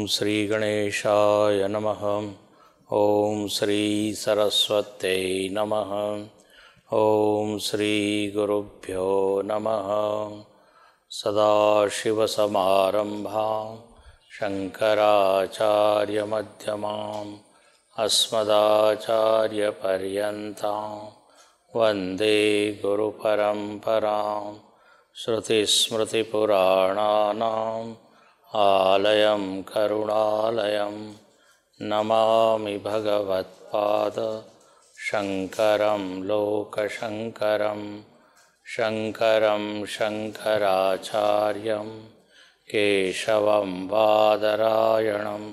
Shri Ganeshaya Namaha. Om Shri Saraswate Namaha. Om Shri Gurubhyo Namaha. Sadashiva Samarambha Shankaracharya Madhyamam Asmadacharya Paryantam Vande Guru Paramparam Shruti Smriti Purananam Alayam Karunalayam Namami Bhagavatpada Shankaram Loka Shankaram Shankaram Shankaracharyam Keshavam Vadarayanam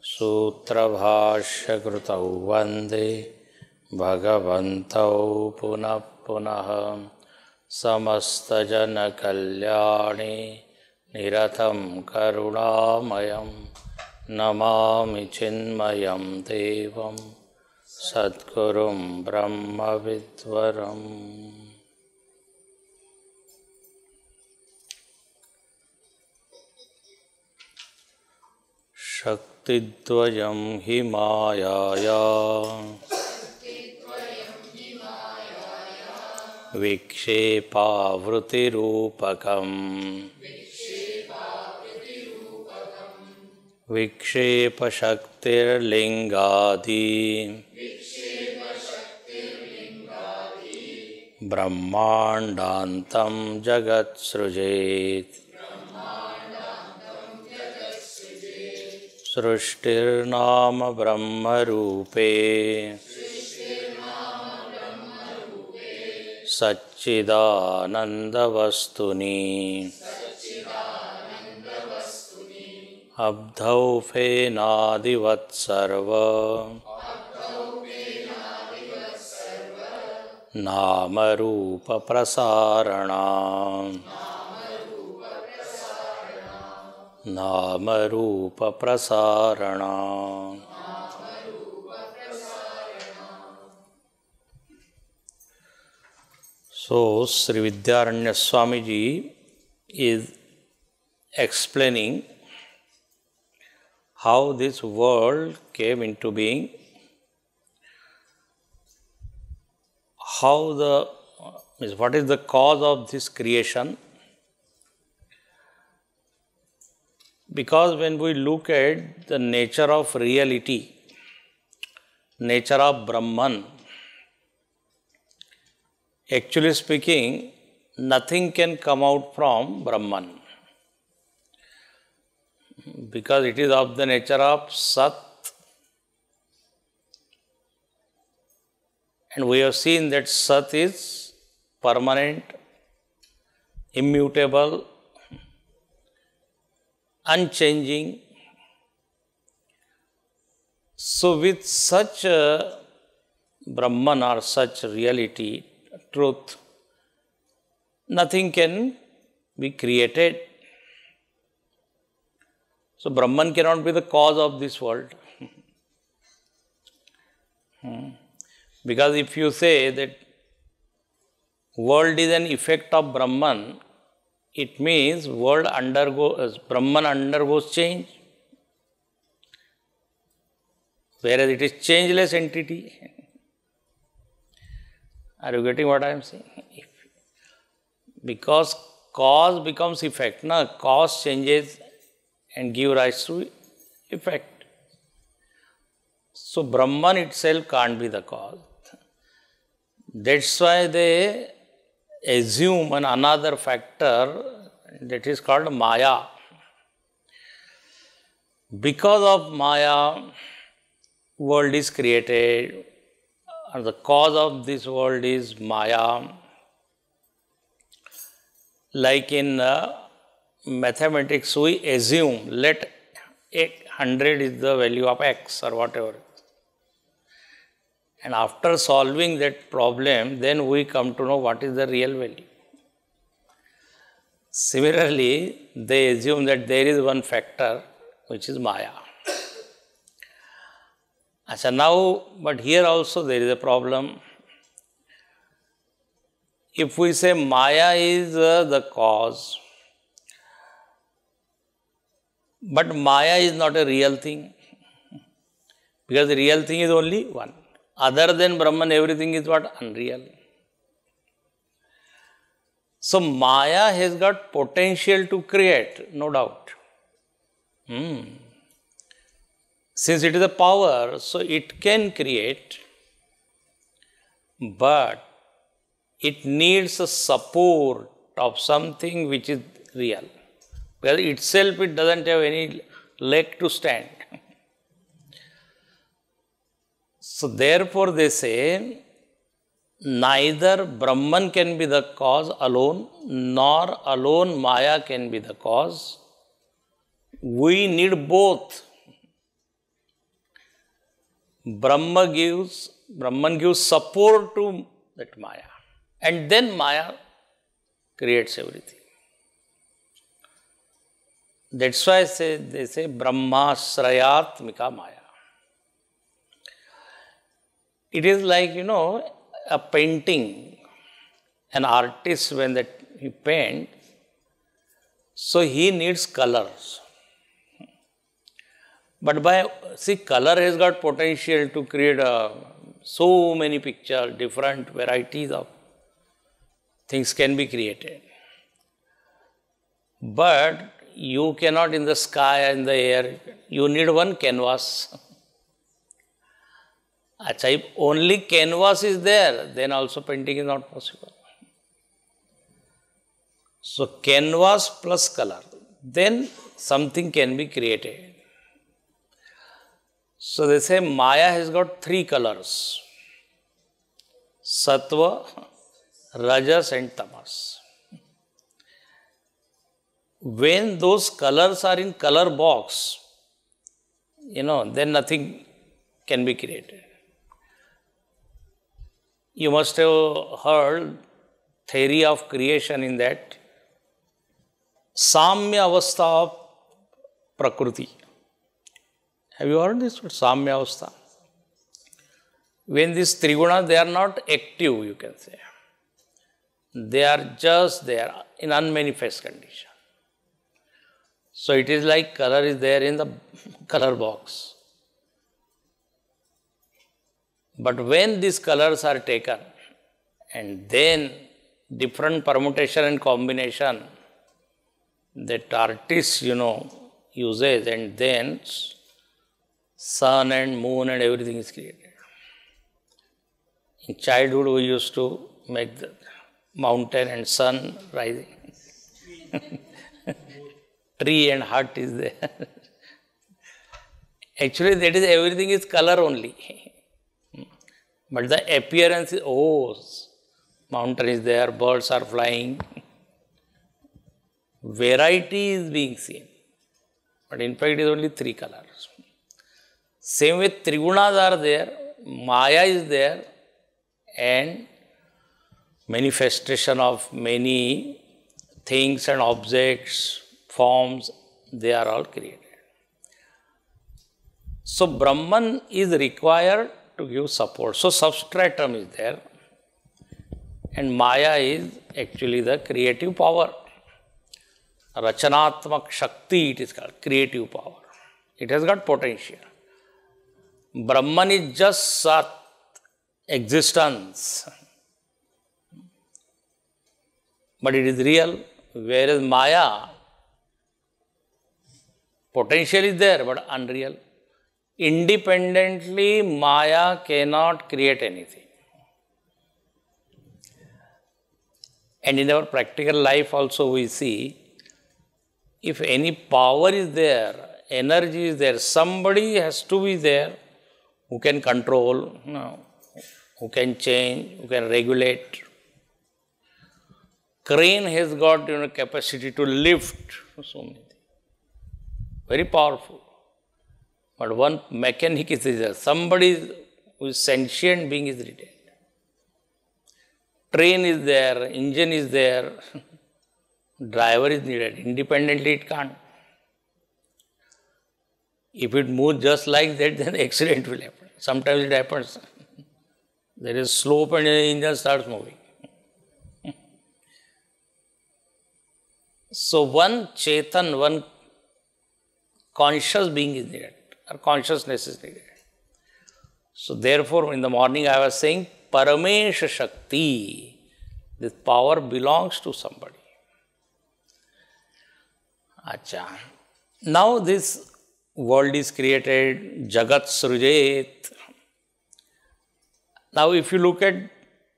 Sutra Bhashya Krutau Vande Bhagavantau Punah Punah Samasta Jana Kalyani Niratam Karunamayam Namami Chinmayam Devam Sadgurum Brahma Vidvaram. Shaktidvayam Himayaya Vikshepa Vrutirupakam Vikshepa Shaktir Lingadi Brahmandantam Jagat Srujet Srushtir Nama Brahma Rupe Satchidananda Vastuni Abdhau Fenadivat Sarva Nama Rupa Prasarana Nama Rupa Prasarana. So, Sri Vidyaranya Swamiji is explaining how this world came into being, what is the cause of this creation. Because when we look at the nature of reality, nature of Brahman, actually speaking, nothing can come out from Brahman. Because it is of the nature of Sat. And we have seen that Sat is permanent, immutable, unchanging. So with such a Brahman or such reality, truth, nothing can be created. So Brahman cannot be the cause of this world. Because if you say that world is an effect of Brahman, it means Brahman undergoes change. Whereas it is changeless entity. Are you getting what I am saying? Because cause becomes effect. Cause changes and give rise to effect. So Brahman itself can't be the cause. That's why they assume another factor that is called Maya. Because of Maya, world is created, and the cause of this world is Maya. Like in mathematics, we assume, let 100 is the value of x or whatever. And after solving that problem, then we come to know what is the real value. Similarly, they assume that there is one factor which is Maya. But here also there is a problem. If we say Maya is the cause, But Maya is not a real thing, because the real thing is only one. Other than Brahman, everything is what? Unreal. So Maya has got potential to create, no doubt. Since it is a power, so it can create, but it needs a support of something which is real. Because itself it doesn't have any leg to stand. So therefore they say, neither Brahman can be the cause alone, nor alone Maya can be the cause. We need both. Brahman gives support to that Maya. And then Maya creates everything. That's why they say Brahmasrayatmika Maya. It is like, a painting. An artist, when he paints, so he needs colors. But color has got potential to create so many pictures, different varieties of things can be created. But you cannot in the sky, in the air, you need one canvas. If only canvas is there, then also painting is not possible. So canvas plus color, then something can be created. So they say Maya has got 3 colors: Sattva, Rajas and Tamas. When those colors are in color box, then nothing can be created. You must have heard theory of creation in that Samya Avastha of Prakriti. Have you heard this word, Samya Avastha? When these Trigunas, they are not active, you can say. They are just there in unmanifest condition. So it is like color is there in the color box. But when these colors are taken and then different permutation and combination that artist, uses, and then sun and moon and everything is created. In childhood, we used to make the mountain and sun rising. Tree and heart is there. Actually, that is everything is color only. But the appearance is, mountain is there, birds are flying. Variety is being seen. But in fact, it is only 3 colors. Same way, Trigunas are there, Maya is there, and manifestation of many things and objects, forms, they are all created. So Brahman is required to give support. So substratum is there, and Maya is actually the creative power. Rachanatmak Shakti, it is called, creative power. It has got potential. Brahman is just Sat, existence. But it is real, whereas Maya, potential is there, but unreal. Independently, Maya cannot create anything. And in our practical life also we see, if any power is there, energy is there, somebody has to be there who can control, who can change, who can regulate. Crane has got capacity to lift so many things. Very powerful. But one mechanic is there. Somebody who is sentient being is retained. Train is there, engine is there, driver is needed. Independently it can't. If it moves just like that, then accident will happen. Sometimes it happens. There is slope and the engine starts moving. So one Chetan, one conscious being is needed, or consciousness is needed. So therefore, in the morning I was saying, Paramesha Shakti, this power belongs to somebody. Acha. Now this world is created, Jagat Srujet. Now if you look at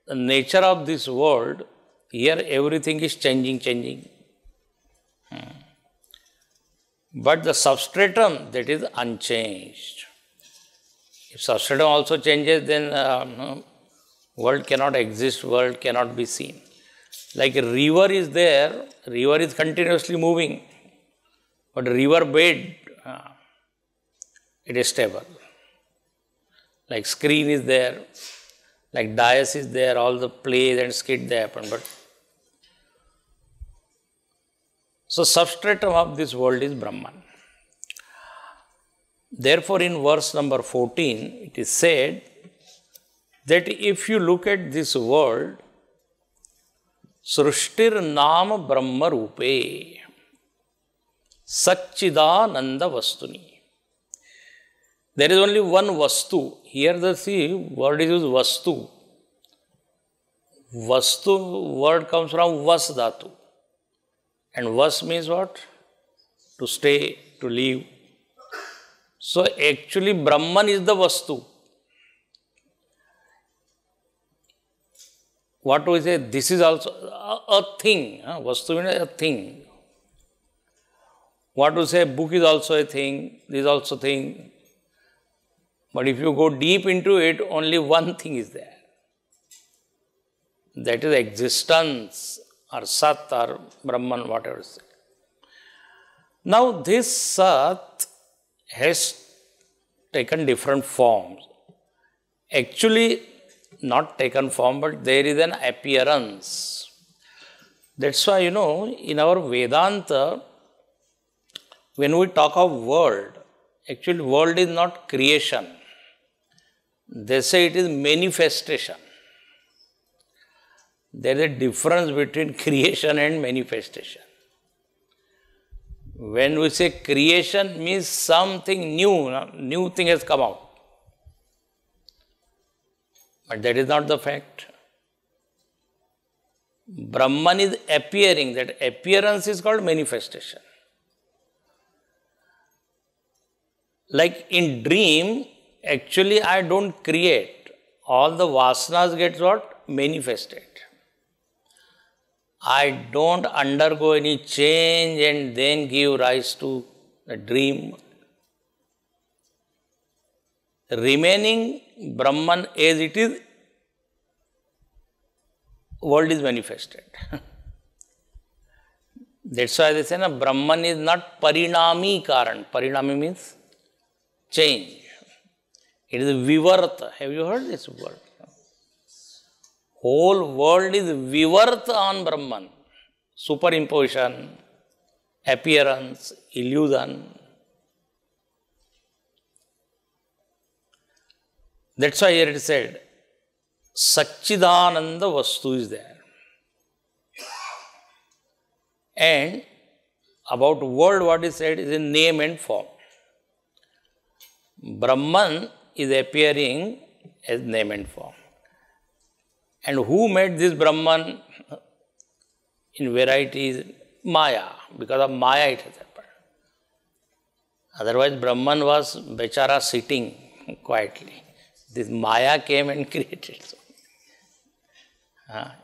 the nature of this world, here everything is changing. But the substratum, that is unchanged. If substratum also changes, then world cannot exist, world cannot be seen. Like a river is there, river is continuously moving, but river bed, it is stable. Like screen is there, like dais is there, all the plays and skit they happen. But so substratum of this world is Brahman. Therefore, in verse number 14, it is said that if you look at this world, Srushtir Nam Brahma Rupe Satchidananda Vastuni. There is only one Vastu. Here the word is used Vastu. Vastu word comes from Vas Dhatu. And Vas means what? To stay, to live. So actually Brahman is the Vastu. What do we say? This is also a thing. Vastu means a thing. What do we say? Book is also a thing. This is also a thing. But if you go deep into it, only one thing is there. That is existence, or Sat, or Brahman, whatever it is. Now this Sat has taken different forms. Actually, not taken form, but there is an appearance. That's why, in our Vedanta, when we talk of world, actually world is not creation. They say it is manifestation. There is a difference between creation and manifestation. When we say creation means something new thing has come out. But that is not the fact. Brahman is appearing, that appearance is called manifestation. Like in dream, actually I don't create. All the vasanas get what? Manifested. I don't undergo any change and then give rise to a dream. Remaining Brahman as it is, world is manifested. That's why they say Brahman is not parinami karan. Parinami means change. It is vivarta. Have you heard this word? Whole world is vivarta on Brahman. Superimposition, appearance, illusion. That's why here it said, Satchidananda Vastu is there. And about world, what is said is in name and form. Brahman is appearing as name and form. And who made this Brahman in varieties? Maya. Because of Maya it has happened. Otherwise Brahman was bechara sitting quietly. This Maya came and created.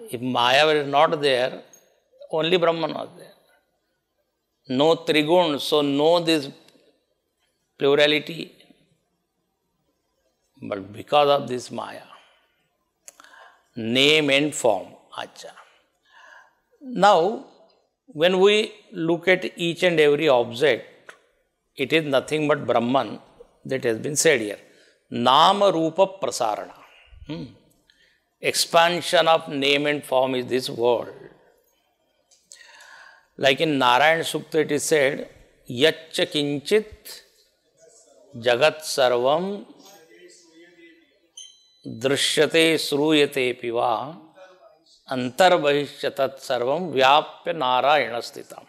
If Maya were not there, only Brahman was there. No Trigun, so no this plurality. But because of this Maya, name and form, acha. Now, when we look at each and every object, it is nothing but Brahman that has been said here. Nama Rupa Prasarana. Expansion of name and form is this world. Like in Narayana Sukta it is said, Yaccha Kinchit Jagat Sarvam Drishyate Sruyate Piva Antarbahishyatat Sarvam Vyapya Narayana Stitam.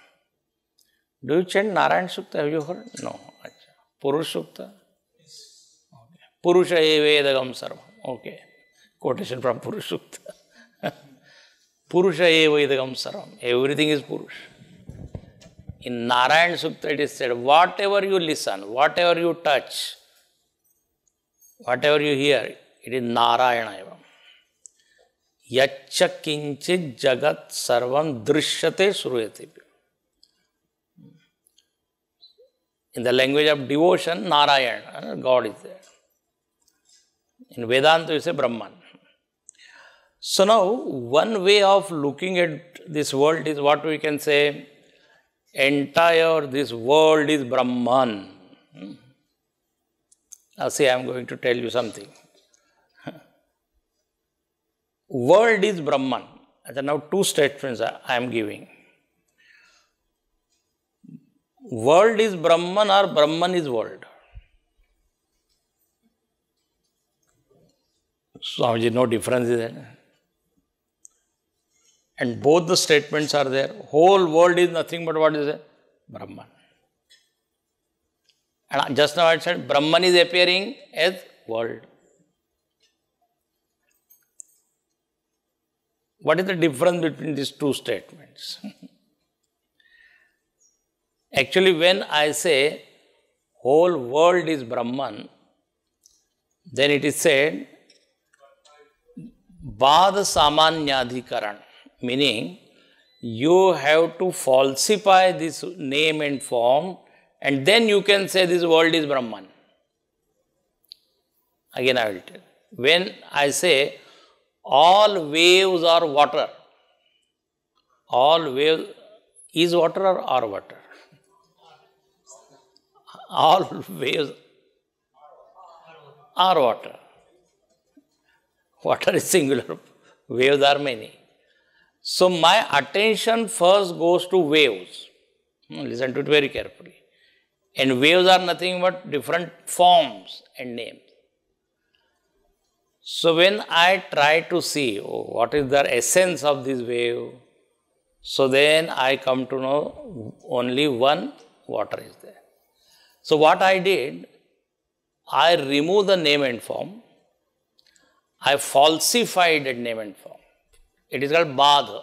Do you chant Narayana Sukta? Have you heard? No. Purush Sukta? Okay. Purusha evedagam sarvam. Okay. Quotation from Purush Sukta. Purusha evedagam sarvam. Everything is Purush. In Narayan Sukta it is said, whatever you listen, whatever you touch, whatever you hear, it is Narayana evam. Yacha kinchit jagat sarvam drishyate suruyate. In the language of devotion, Narayana, God is there. In Vedanta, you say Brahman. So now, one way of looking at this world is what we can say, entire this world is Brahman. Now see, I am going to tell you something. World is Brahman. Now two statements I am giving. World is Brahman or Brahman is world? Swamiji, no difference is there. And both the statements are there. Whole world is nothing but what is it? Brahman. And just now I said Brahman is appearing as world. What is the difference between these two statements? Actually, when I say whole world is Brahman, then it is said Bad Samanyadhikaran, meaning you have to falsify this name and form, and then you can say this world is Brahman. Again I will tell. When I say all waves are water, all waves is water or are water? All waves are water. Water is singular, waves are many. So my attention first goes to waves. Listen to it very carefully. And waves are nothing but different forms and names. So when I try to see what is the essence of this wave, so then I come to know only one water is there. So what I did, I removed the name and form. I falsified that name and form. It is called Badha.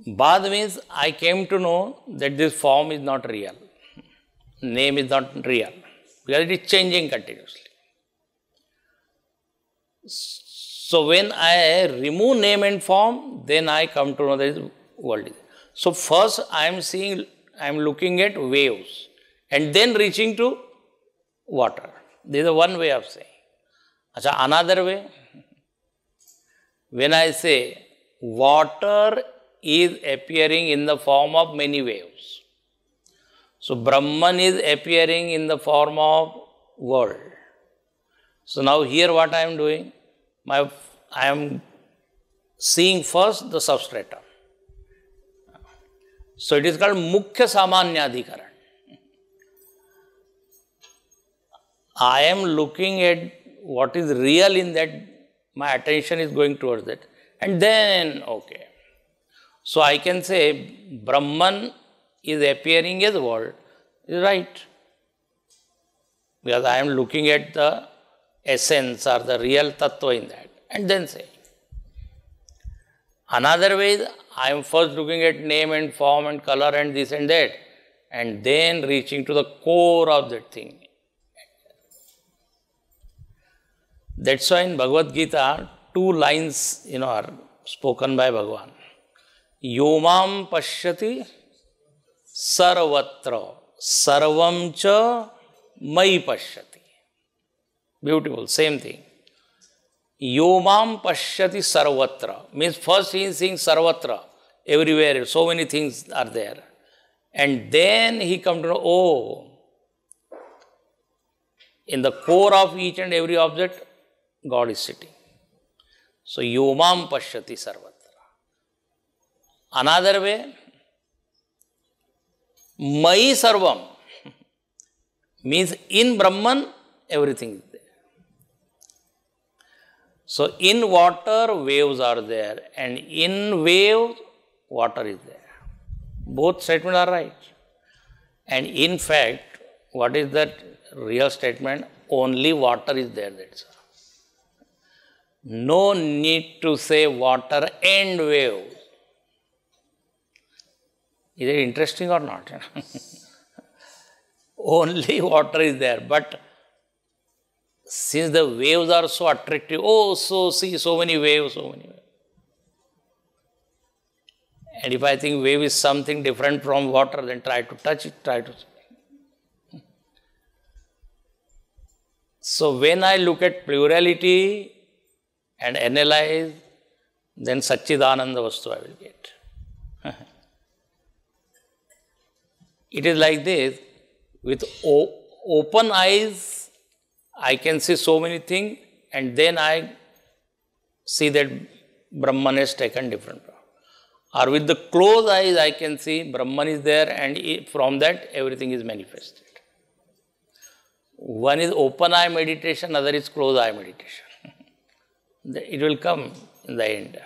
Badha means I came to know that this form is not real. Name is not real. Because it is changing continuously. So when I remove name and form, then I come to know that this world is. So first I am looking at waves and then reaching to water. This is one way of saying. Another way, when I say water is appearing in the form of many waves. So Brahman is appearing in the form of world. So now here what I am doing, I am seeing first the substratum. So it is called Mukhya Samanyadhikaran. I am looking at what is real in that, my attention is going towards that. And then, okay. So I can say Brahman is appearing as world, is right. Because I am looking at the essence or the real tattva in that. And then say. Another way is, I am first looking at name and form and color and this and that. And then reaching to the core of that thing. That's why in Bhagavad Gita, 2 lines, are spoken by Bhagavan. Yomam pashyati sarvatra sarvam cha mai pashyati. Beautiful, same thing. Yomam pashyati sarvatra means first he is seeing sarvatra, everywhere, so many things are there. And then he comes to know, in the core of each and every object, God is sitting. So, Yomam Pashyati Sarvatra. Another way, Mai Sarvam means in Brahman, everything is there. So, in water, waves are there, and in waves, water is there. Both statements are right. And in fact, what is that real statement? Only water is there, that's all. No need to say water and waves. Is it interesting or not? Only water is there, but since the waves are so attractive, oh, see, so many waves, so many waves. And if I think wave is something different from water, then try to touch it, try to. So when I look at plurality and analyze, then Satchidananda Vastu I will get. It is like this, with open eyes, I can see so many things, and then I see that Brahman has taken different form. Or with the closed eyes, I can see Brahman is there, and from that everything is manifested. One is open eye meditation, other is closed eye meditation. It will come in the end.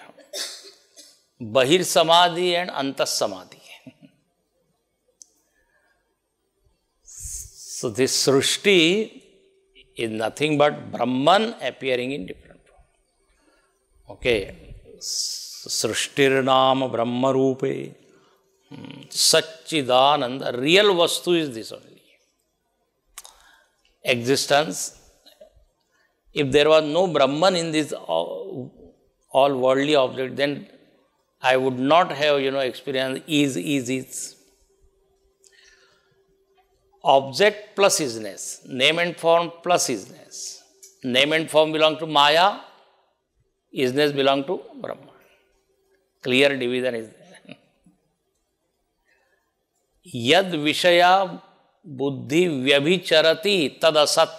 Bahir Samadhi and Antas Samadhi. So this Srushti is nothing but Brahman appearing in different form. Okay. Srushtirnama Brahma Rupe. Satchidananda. Real Vastu is this only. Existence. If there was no Brahman in this all worldly object, then I would not have, experienced is. Object plus isness, name and form plus isness. Name and form belong to Maya, isness belong to Brahman. Clear division is there. Yad Vishaya Buddhi Vyabhicharati Tad Asat.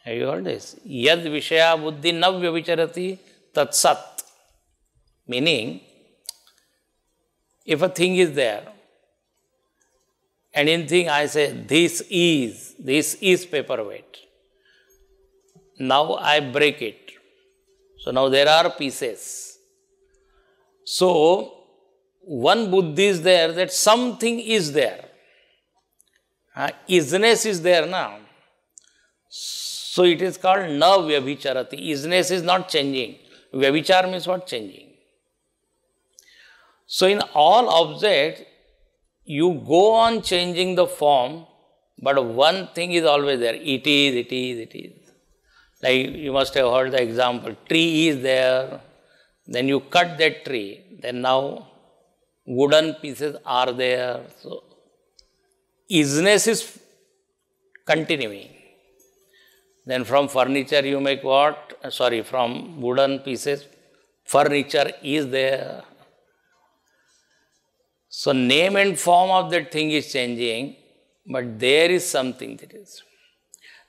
Have you heard this? Yad Vishaya Buddhi Na Vyabhicharati Tad Sat. Meaning, if a thing is there, and in thing I say, this is paperweight. Now I break it. So now there are pieces. So one buddhi is there that something is there. Isness is there now. So it is called na vyabhicharati. Isness is not changing. Vyabhichar means what? Changing. So in all objects, you go on changing the form, but one thing is always there. It is. Like you must have heard the example. Tree is there. Then you cut that tree. Then now wooden pieces are there. So isness is continuing. Then from furniture you make what? From wooden pieces, furniture is there. So name and form of that thing is changing, but there is something that is.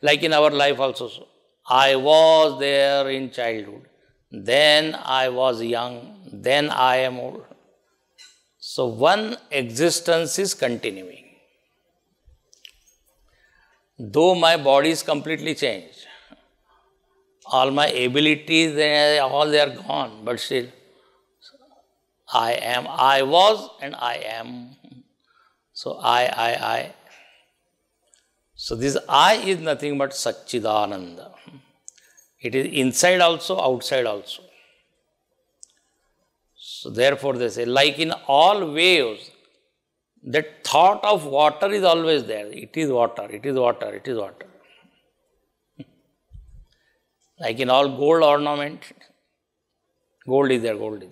Like in our life also. So, I was there in childhood. Then I was young. Then I am old. So one existence is continuing. Though my body is completely changed, all my abilities, they are gone, but still, I am, I was, and I am. So I. So this I is nothing but Satchidananda. It is inside also, outside also. So therefore they say, like in all waves, that thought of water is always there. It is water, it is water, it is water. Like in all gold ornament, gold is there, gold is there.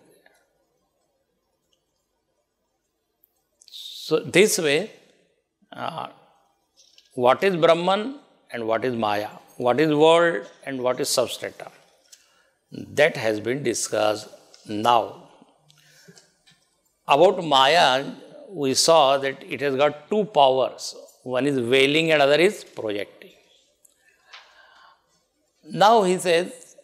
So this way, what is Brahman and what is Maya, what is world and what is substrata, that has been discussed now. About Maya, we saw that it has got two powers. One is veiling and other is projecting. Now he says,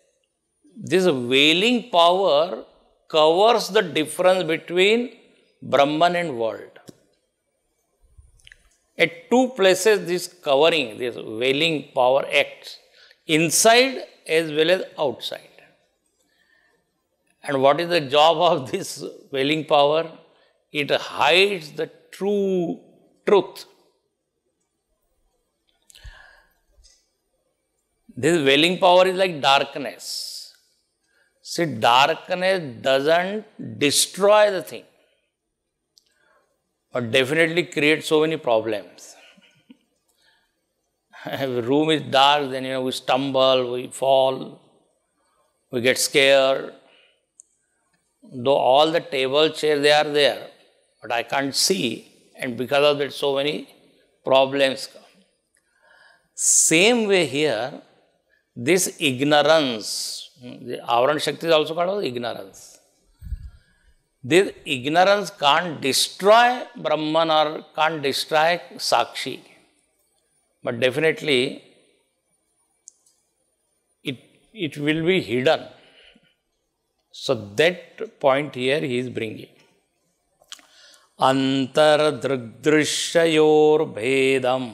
this veiling power covers the difference between Brahman and world. At two places this covering, this veiling power acts, inside as well as outside. And what is the job of this veiling power? It hides the truth truth. This willing power is like darkness. See, darkness doesn't destroy the thing, but definitely creates so many problems. If the room is dark, then we stumble, we fall, we get scared. Though all the table, chairs, they are there, but I can't see, and because of that, so many problems come. Same way here, this ignorance, the Avarana Shakti is also called ignorance. This ignorance can't destroy Brahman or can't destroy Sakshi, but definitely it will be hidden. So that point here he is bringing. Antar Drig Dirshyayor Bhedam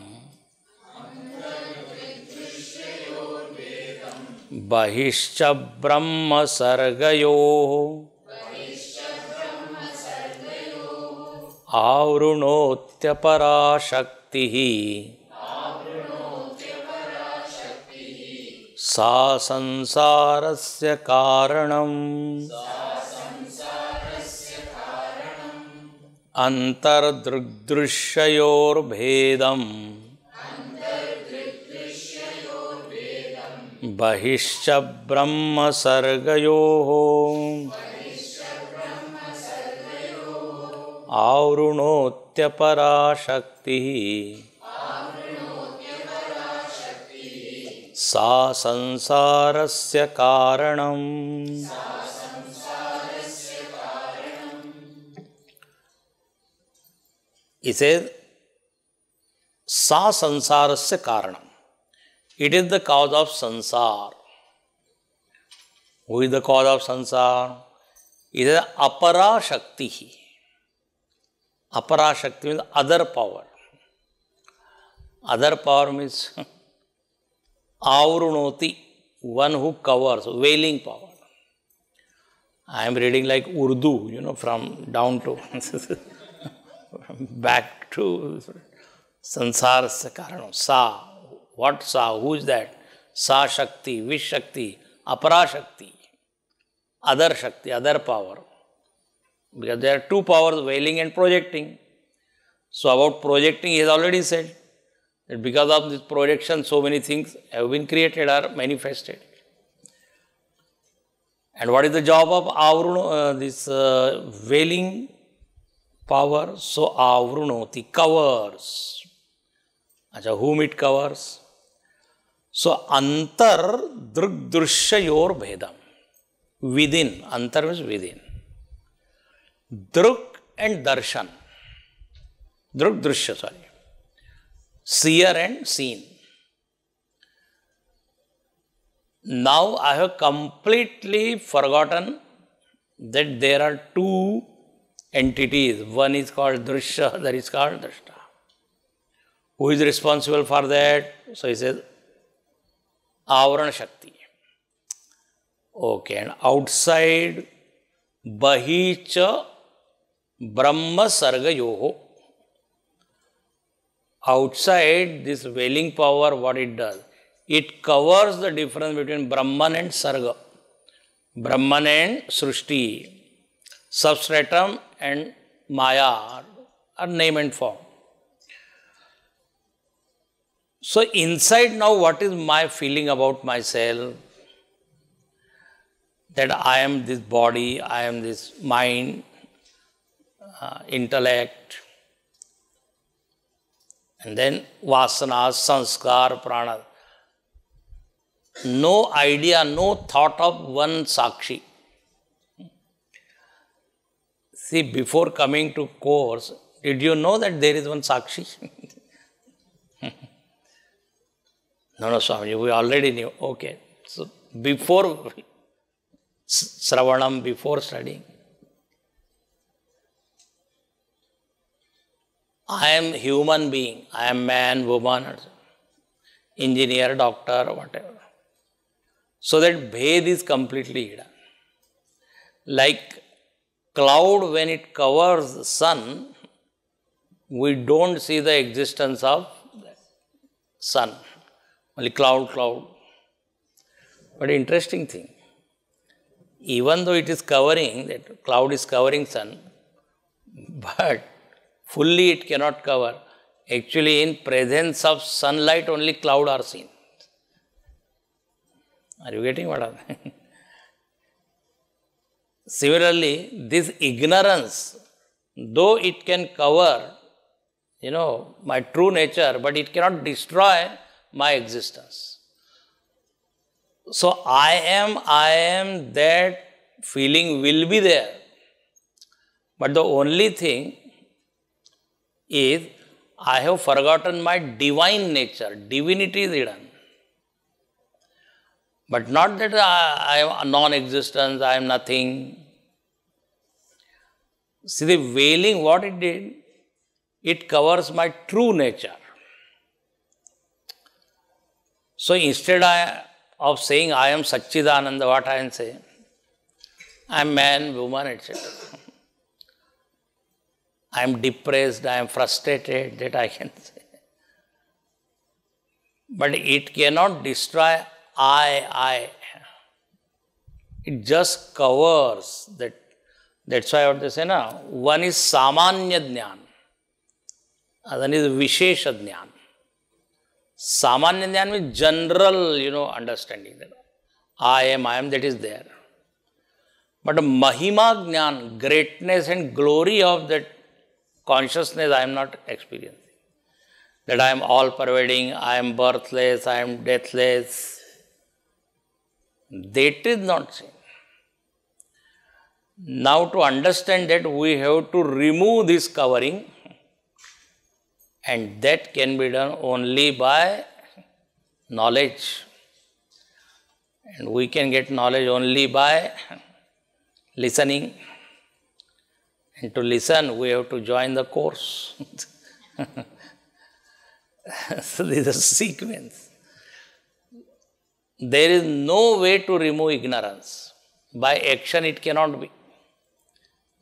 Bahishcha Brahma Sargayo Avrunotya Parashaktihi Sa Sansarasya Karanam Antar Drig Dirshyayor Bhedam Bahishcha Brahma Sargayo Avrunotya Parashaktihi Sa Sansarasya Karanam. He says, Sa Sansarasya Karanam. It is the cause of sansar. Who is the cause of sansar? It is Apara Shakti. Apara Shakti means other power. Other power means Avrunoti, one who covers, veiling power. I am reading like Urdu, from down to back to Sansarasya Karanam. Sa. What Sa? Who is that? Sa Shakti, which Shakti? Apara Shakti. Other Shakti, other power. Because there are two powers, veiling and projecting. So about projecting, he has already said that because of this projection, so many things have been created or manifested. And what is the job of this veiling power? So Avrunoti, covers. Whom it covers? So Antar Drig Dirshyayor Bhedam. Within. Antar means within. Drig and Darshan. Drig Dirshya, sorry. Seer and seen. Now I have completely forgotten that there are two entities. One is called Dirshya, that is called Drashta. Who is responsible for that? So he says, Avarana Shakti. Okay, and outside, Bahicha Brahma Sargayoho. Outside this veiling power, what it does? It covers the difference between Brahman and Sarga. Brahman and Srishti. Substratum and Maya are name and form. So inside now, what is my feeling about myself? That I am this body, I am this mind, intellect, and then vasanas, sanskar, prana. No idea, no thought of one sakshi. See, before coming to course, did you know that there is one sakshi? No, Swami, we already knew. Okay. So, before Sravanam, before studying, I am human being. I am man, woman, engineer, doctor, whatever. So that Bhed is completely hidden. Like cloud when it covers the sun, we don't see the existence of sun, only cloud. But interesting thing, even though it is covering, that cloud is covering sun, but fully it cannot cover. Actually, in presence of sunlight, only cloud are seen. Are you getting what I'm saying? Similarly, this ignorance, though it can cover, my true nature, but it cannot destroy my existence. So I am, that feeling will be there. But the only thing is, I have forgotten my divine nature. Divinity is hidden. But not that I am a non-existence, I am nothing. See, the veiling, what it did, it covers my true nature. So instead of saying I am Satchidananda, what I am saying? I am man, woman, etc. I am depressed, I am frustrated, that I can say. But it cannot destroy I. It just covers that. That's why what they say now, one is Samanya Jnana, other is Vishesha Jnana. Samanya Jnana means general, understanding that I am, that is there. But Mahima Jnana, greatness and glory of that consciousness, I am not experiencing. That I am all pervading, I am birthless, I am deathless. That is not seen. Now to understand that, we have to remove this covering, and that can be done only by knowledge. And we can get knowledge only by listening. And to listen, we have to join the course. So this is a sequence. There is no way to remove ignorance. By action it cannot be.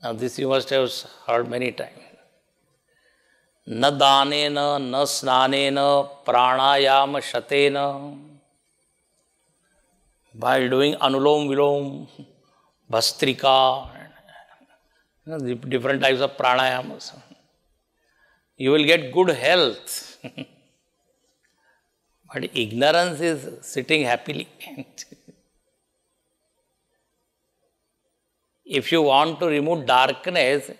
Now this you must have heard many times. Na danena, na snanena, pranayama shatena. By doing anulom vilom, bhastrika, different types of pranayamas, you will get good health. But ignorance is sitting happily. If you want to remove darkness,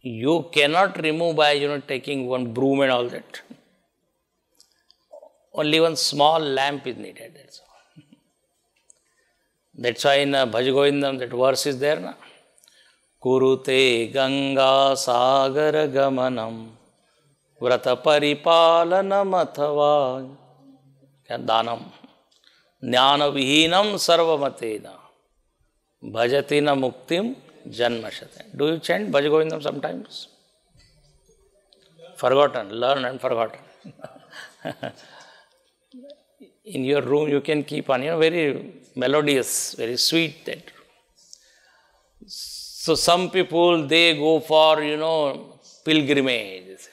you cannot remove by taking one broom and all that. Only one small lamp is needed. That's all. That's why in Bhaj Govindam that verse is there. Na? Kurute Ganga Sagar Gamanam Vrata Paripalanam Athava Danam Jnana Vihinam Sarvamatena Bhajatina Muktim Janmashate. Do you chant Bhaj Govindam sometimes? Forgotten, learn and forgotten. In your room you can keep on, very melodious, very sweet. That. So some people, they go for, pilgrims.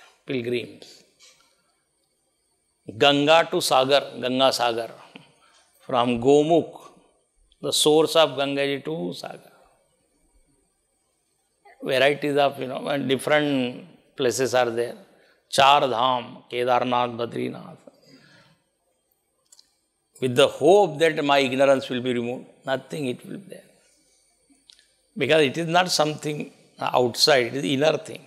Ganga to Sagar, Ganga Sagar. From Gomukh, the source of Gangaji to Sagar. Varieties of, different places are there. Char Dham, Kedarnath, Badrinath. With the hope that my ignorance will be removed, nothing it will be there. Because it is not something outside, it is inner thing.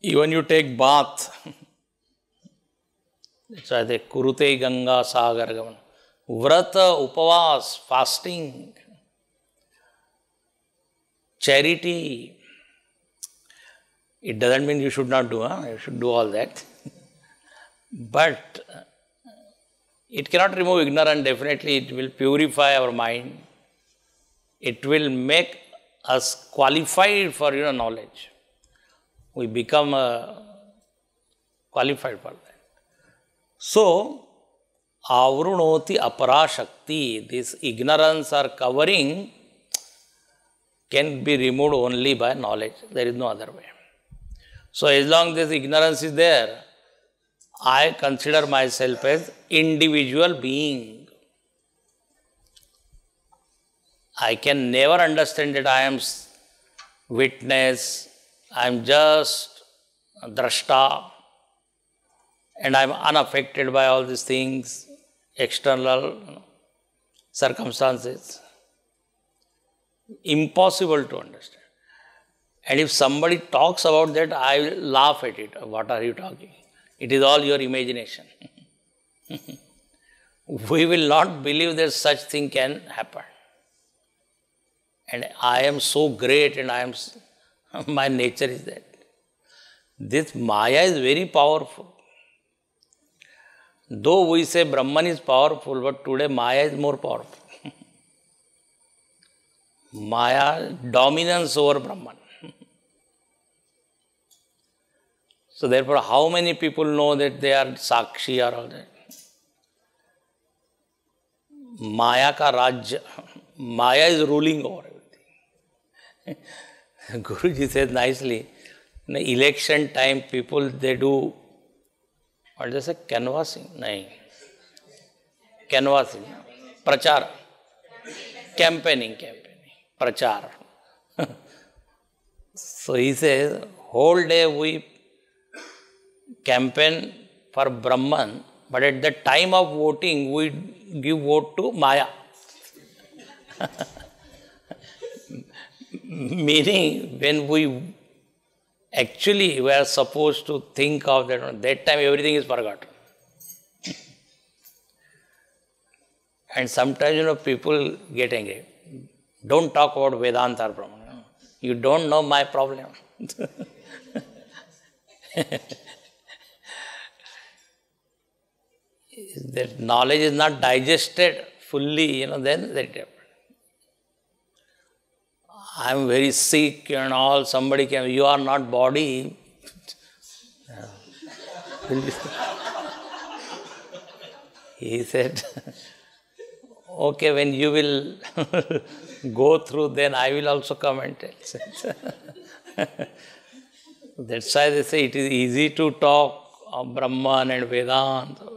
Even you take bath, that's why they Kurute Ganga Sagar Gaman. Vrata, Upavas, fasting, charity. It doesn't mean you should not do, you should do all that. But it cannot remove ignorance, definitely it will purify our mind. It will make us qualified for knowledge. We become qualified for that. So, avrunoti aparashakti, this ignorance or covering can be removed only by knowledge. There is no other way. So as long as this ignorance is there, I consider myself as individual being. I can never understand that I am witness, I am just drashta, and I am unaffected by all these things, external circumstances. Impossible to understand. And if somebody talks about that, I will laugh at it. What are you talking? It is all your imagination. We will not believe that such thing can happen. And I am so great and my nature is that. This Maya is very powerful. Though we say Brahman is powerful, but today Maya is more powerful. Maya dominance over Brahman. So therefore, how many people know that they are Sakshi or all that? Maya ka Rajya. Maya is ruling over everything. Guruji says nicely, in the election time, people, they do, what do they say, canvassing? No. Canvassing. Prachar. Campaigning. Prachar. So he says, whole day we campaign for Brahman, but at the time of voting, we give vote to Maya. Meaning, when we actually were supposed to think of that time everything is forgotten. And sometimes, people get angry. Don't talk about Vedanta or Brahman. You don't know my problem. If that knowledge is not digested fully, then that happens. I am very sick and all, somebody can, you are not body. He said, okay, when you will go through, then I will also come and tell. That's why they say it is easy to talk of Brahman and Vedanta.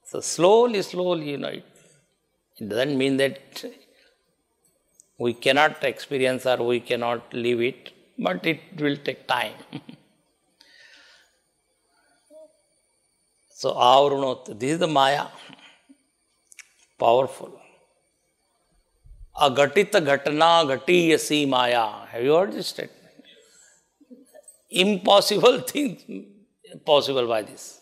So slowly, it doesn't mean that we cannot experience or we cannot live it, but it will take time. So, avrunot, this is the Maya. Powerful. Agatita ghatna ghatiyasi Maya. Have you heard this statement? Impossible things possible by this.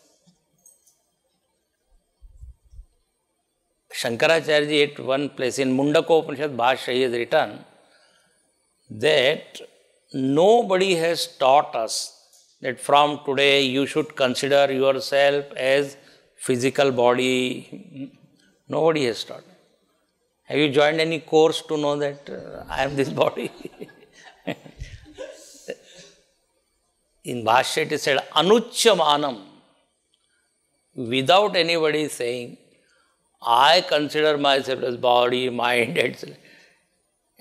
Shankaracharyaji at one place in Mundakopanishad Bhashya he has written that nobody has taught us that from today you should consider yourself as physical body. Nobody has taught. Have you joined any course to know that I am this body? In Bhashya it is said, Anuchyamanam, without anybody saying, I consider myself as body, mind, etc.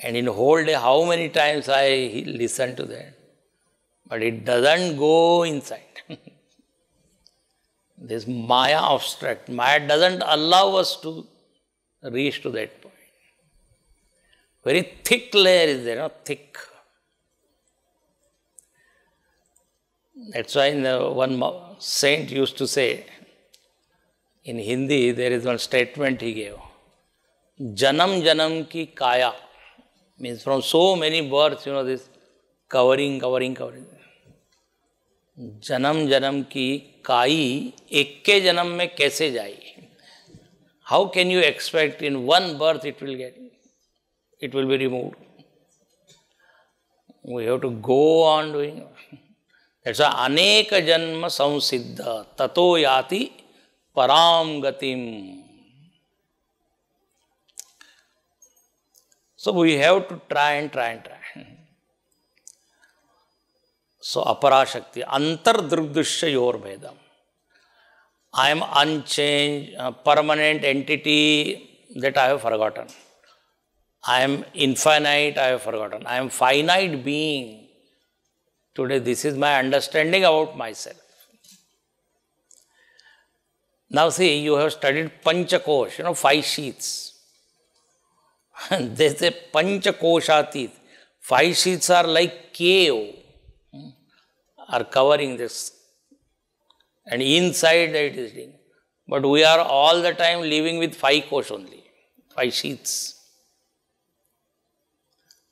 And in whole day, how many times I listen to that? But it doesn't go inside. This Maya abstract. Maya doesn't allow us to reach to that point. Very thick layer is there, thick. That's why one saint used to say, in Hindi, there is one statement he gave. Janam janam ki kaya. Means from so many births, this covering. Janam janam ki kai, ekke janam mein kaise jai? How can you expect in one birth it will be removed? We have to go on doing. That's why aneka janma samsiddha tato yati param gatim. So we have to try. So aparashakti, antar drigdrishya yor bhedam. I am unchanged, permanent entity that I have forgotten. I am infinite, I have forgotten. I am finite being. Today this is my understanding about myself. Now see, you have studied Panchakosh, 5 sheets. They say Panchakoshatit. 5 sheets are like cave, are covering this. And inside it is thing. But we are all the time living with 5 kosh only, 5 sheets.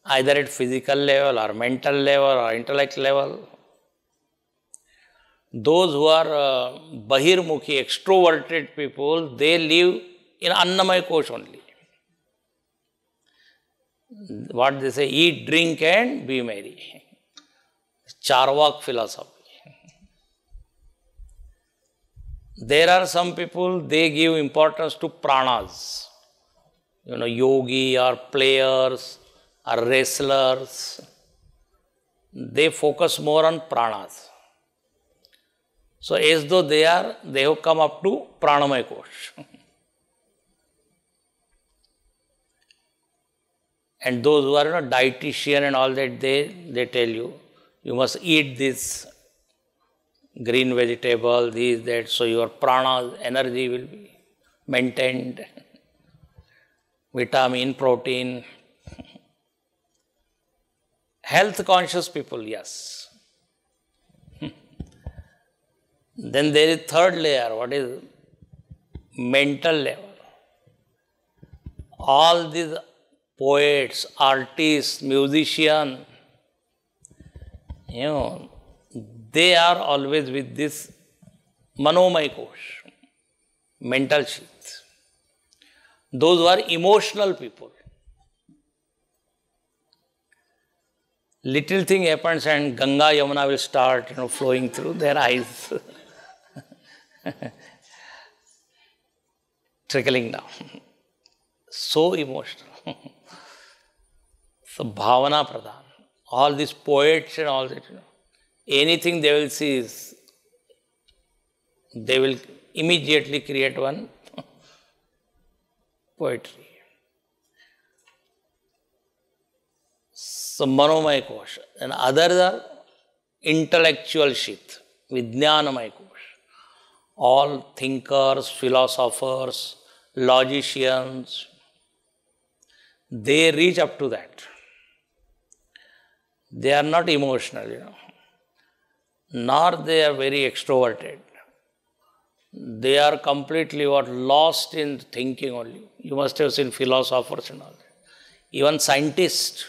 Either at physical level or mental level or intellect level. Those who are Bahirmukhi, extroverted people, they live in Annamaya kosh only. What they say, eat, drink and be merry. Charvak philosophy. There are some people, they give importance to pranas. Yogi or players or wrestlers. They focus more on pranas. So as though they have come up to pranamaya kosh. And those who are dietitian and all that, they tell you, you must eat this green vegetable, this, that, so your prana, energy will be maintained. Vitamin, protein. Health conscious people, yes. Then there is third layer, what is mental level. All these poets, artists, musicians, they are always with this manomaya kosh, mental sheath. Those who are emotional people. Little thing happens and Ganga, Yamuna will start, flowing through their eyes. Trickling down. So emotional. So bhavana pradhan. All these poets and all that, anything they will see is, they will immediately create one poetry. So manomaya kosh. And others are intellectual sheath, vijnanamaya kosh. All thinkers, philosophers, logicians, they reach up to that. They are not emotional, nor they are very extroverted. They are completely lost in thinking only. You must have seen philosophers and all that. Even scientists.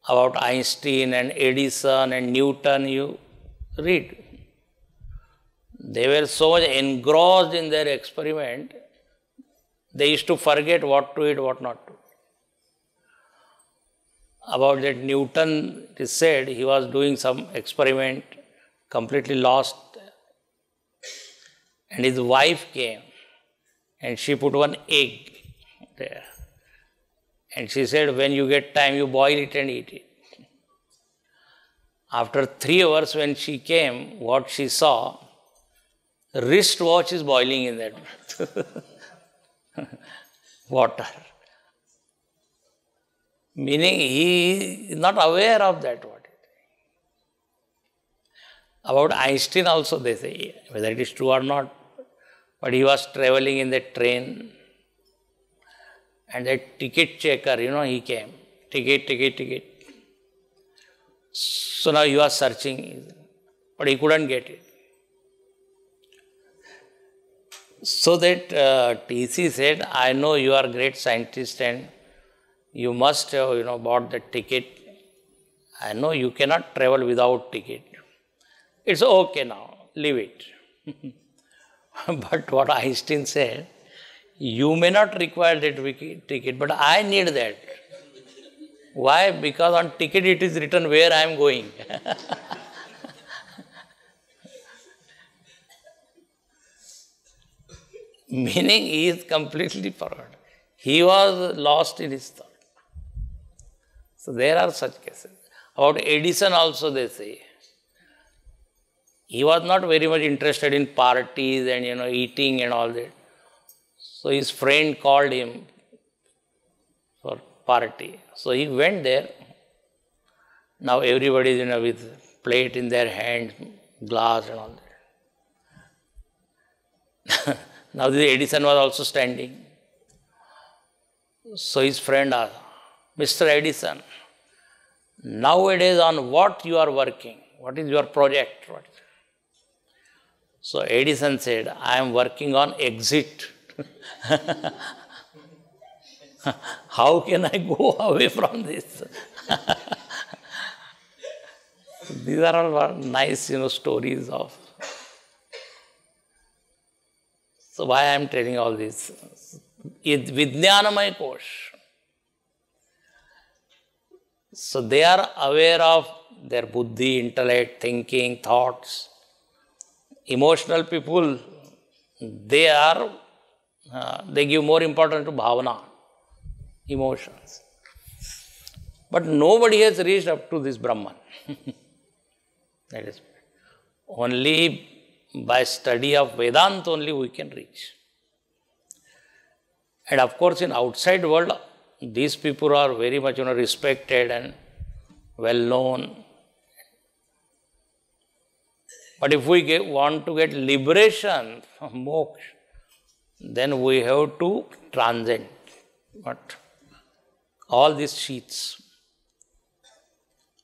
About Einstein and Edison and Newton, you read. They were so much engrossed in their experiment, they used to forget what to eat, what not to eat. About that Newton, it is said, he was doing some experiment, completely lost. And his wife came and she put one egg there. And she said, when you get time, you boil it and eat it. After 3 hours when she came, what she saw, wristwatch is boiling in that water. Meaning he is not aware of that water. About Einstein also they say, whether it is true or not, but he was traveling in the train and that ticket checker, he came. Ticket. So now he was searching, but he couldn't get it. So that TC said, I know you are a great scientist and you must have, bought the ticket. I know you cannot travel without ticket. It's okay now, leave it. But what Einstein said, you may not require that ticket, but I need that. Why? Because on ticket it is written where I am going. Meaning he is completely forgot. He was lost in his thought. So there are such cases. About Edison also they say, he was not very much interested in parties and eating and all that. So his friend called him for party. So he went there Now everybody is with plate in their hand, glass and all that. Now the Edison was also standing. So his friend asked, Mr. Edison, nowadays on what you are working? What is your project? So Edison said, I am working on exit. How can I go away from this? These are all nice, stories of. So why I am telling all this? It's Vijnanamaya Kosh. So they are aware of their buddhi, intellect, thinking, thoughts. Emotional people, they give more importance to bhavana, emotions. But nobody has reached up to this Brahman. That is only by study of Vedanta only we can reach. And of course, in outside world, these people are very much respected and well known. But if we want to get liberation from moksha, then we have to transcend all these sheets.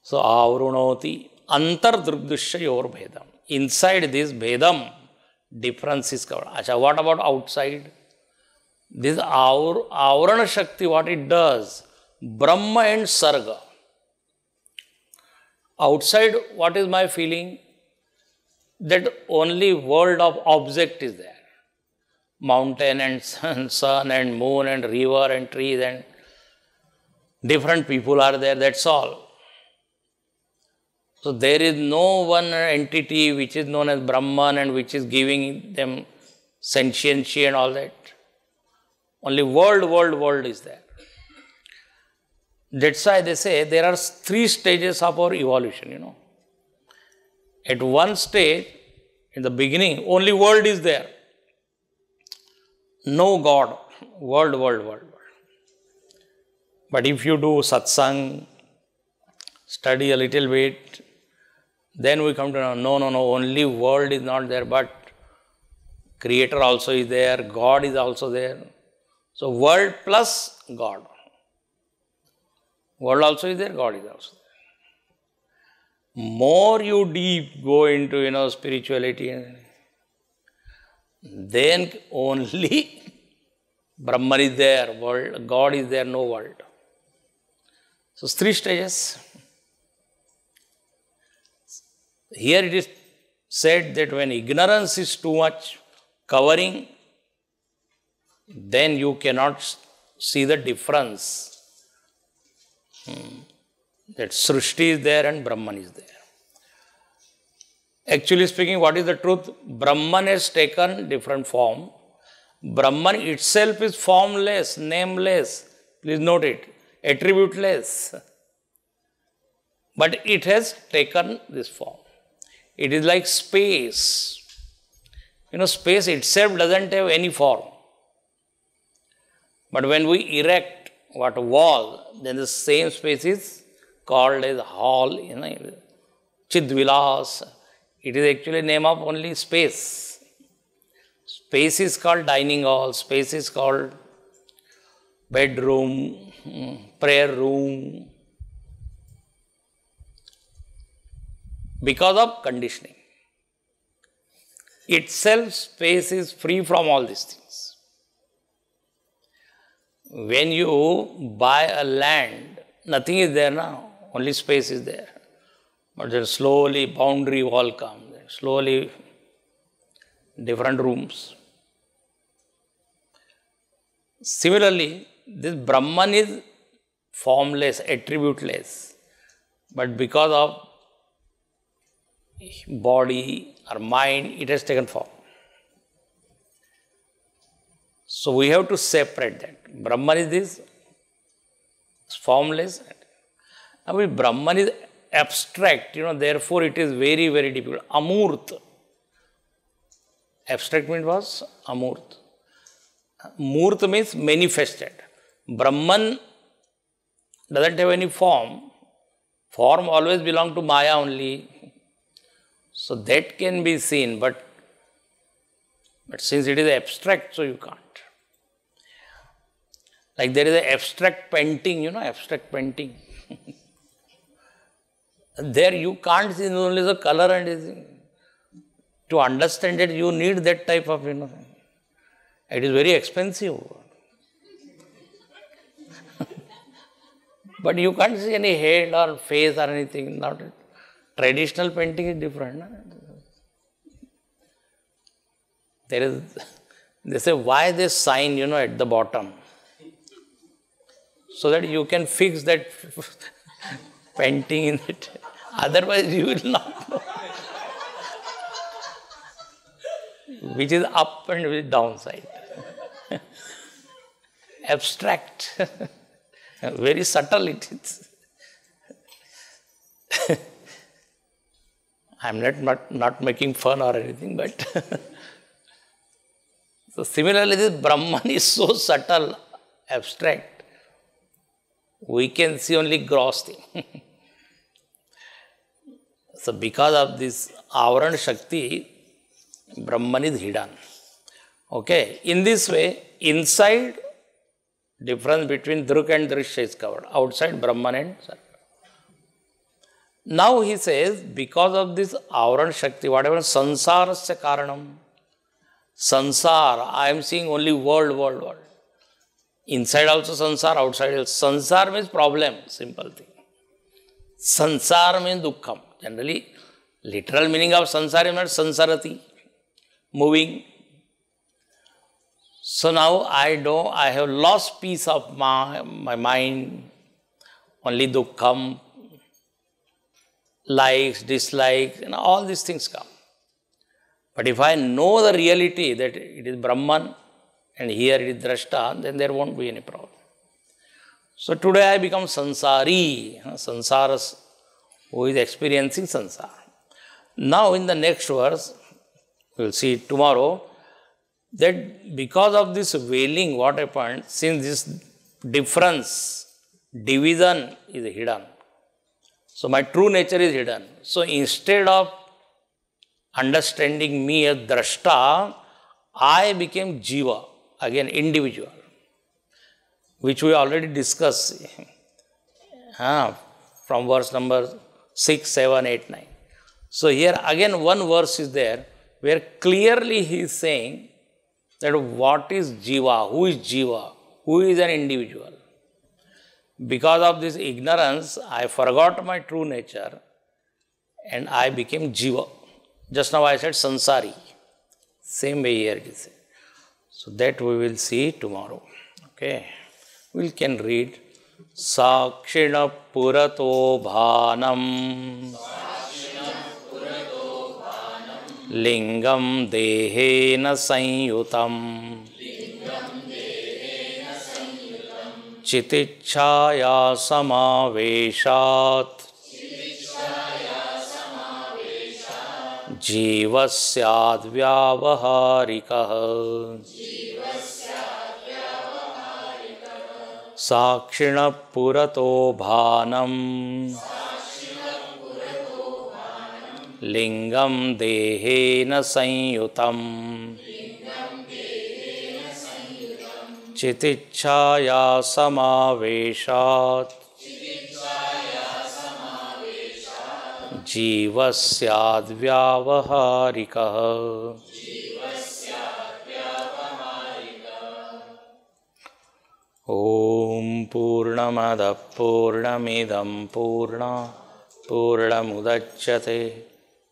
So, avrunoti antardrigdusya yor bhedam. Inside this bhedam, difference is covered. Acha, what about outside? This avrana shakti, what it does? Brahma and Sarga. Outside, what is my feeling? That only world of object is there. Mountain and sun and moon and river and trees and different people are there, that's all. So there is no one entity which is known as Brahman and which is giving them sentiency and all that. Only world is there. That's why they say there are 3 stages of our evolution, At one stage, in the beginning, only world is there. No God. World. But if you do satsang, study a little bit, then we come to know, no, only world is not there, but Creator also is there, God is also there. So world plus God. World also is there, God is also there. More you deep go into, spirituality, then only Brahman is there, world, God is there, no world. So 3 stages. Here it is said that when ignorance is too much covering, then you cannot see the difference. That Srishti is there and Brahman is there. Actually speaking, what is the truth? Brahman has taken different form. Brahman itself is formless, nameless. Please note it. Attributeless. But it has taken this form. It is like space. Space itself doesn't have any form. But when we erect a wall, then the same space is called as hall, Chidvilas. It is actually name of only space. Space is called dining hall, space is called bedroom, prayer room. Because of conditioning. Itself, space is free from all these things. When you buy a land, nothing is there now, only space is there. But then slowly boundary wall comes, slowly different rooms. Similarly, this Brahman is formless, attributeless. But because of body or mind, it has taken form. So we have to separate that. Brahman is this, formless. Now if Brahman is abstract, therefore it is very, very difficult. Amurt. Abstract means was Amurt. Murt means manifested. Brahman doesn't have any form. Form always belongs to Maya only. So that can be seen, but since it is abstract, so you can't. Like there is an abstract painting, abstract painting. There you can't see only the color and everything. To understand it, you need that type of, It is very expensive. But you can't see any head or face or anything. Not traditional painting is different. They say why this sign, at the bottom. So that you can fix that painting in it. Otherwise you will not know. Which is up and which is downside. Abstract. Very subtle it is. I am not making fun or anything, but so similarly this Brahman is so subtle, abstract. We can see only gross thing. So because of this Avaran Shakti, Brahman is hidden. Okay. In this way, inside difference between Drig and Dirshya is covered. Outside Brahman and Sarva. Now he says, because of this Avaran Shakti, whatever sansarasya karanam, sansar, I am seeing only world. Inside also sansar, outside also. Sansar means problem, simple thing. Sansar means dukkham. Generally, literal meaning of sansar is not sansarati, moving. So now I have lost peace of my mind, only dukkham, likes, dislikes, all these things come. But if I know the reality that it is Brahman and here it is Drashta, then there won't be any problem. So today I become sansari, sansaras, who is experiencing sansara. Now in the next verse, we will see tomorrow, that because of this veiling, what happened, since this difference, division is hidden. So my true nature is hidden. So instead of understanding me as Drashta, I became Jiva, again individual, which we already discussed from verse number 6, 7, 8, 9. So here again one verse is there where clearly he is saying that what is Jiva, who is an individual. Because of this ignorance, I forgot my true nature and I became Jiva. Just now I said Sansari. Same way here it is. So that we will see tomorrow. Okay. We can read. Sakshina Purato Bhanam Lingam Dehena Sanyutam Chitichaya Samaveshat Jivasyad Vyavaharikah Sakshina Purato Bhanam Lingam Dehena Sanyutam Chitichaya Samaveshat Jivasyad Vyavaharikah. Om Purnamada Purnamidam Purna Purnamudachyate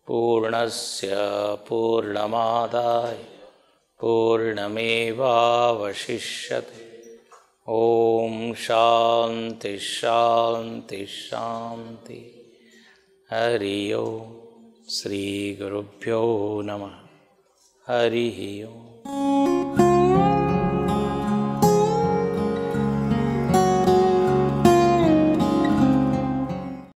Purnasya Purnamadaya Purnameva Vashishyate. Om Shanti Shanti Shanti. Hari Om. Sri Gurubhyo Namah. Hari Om.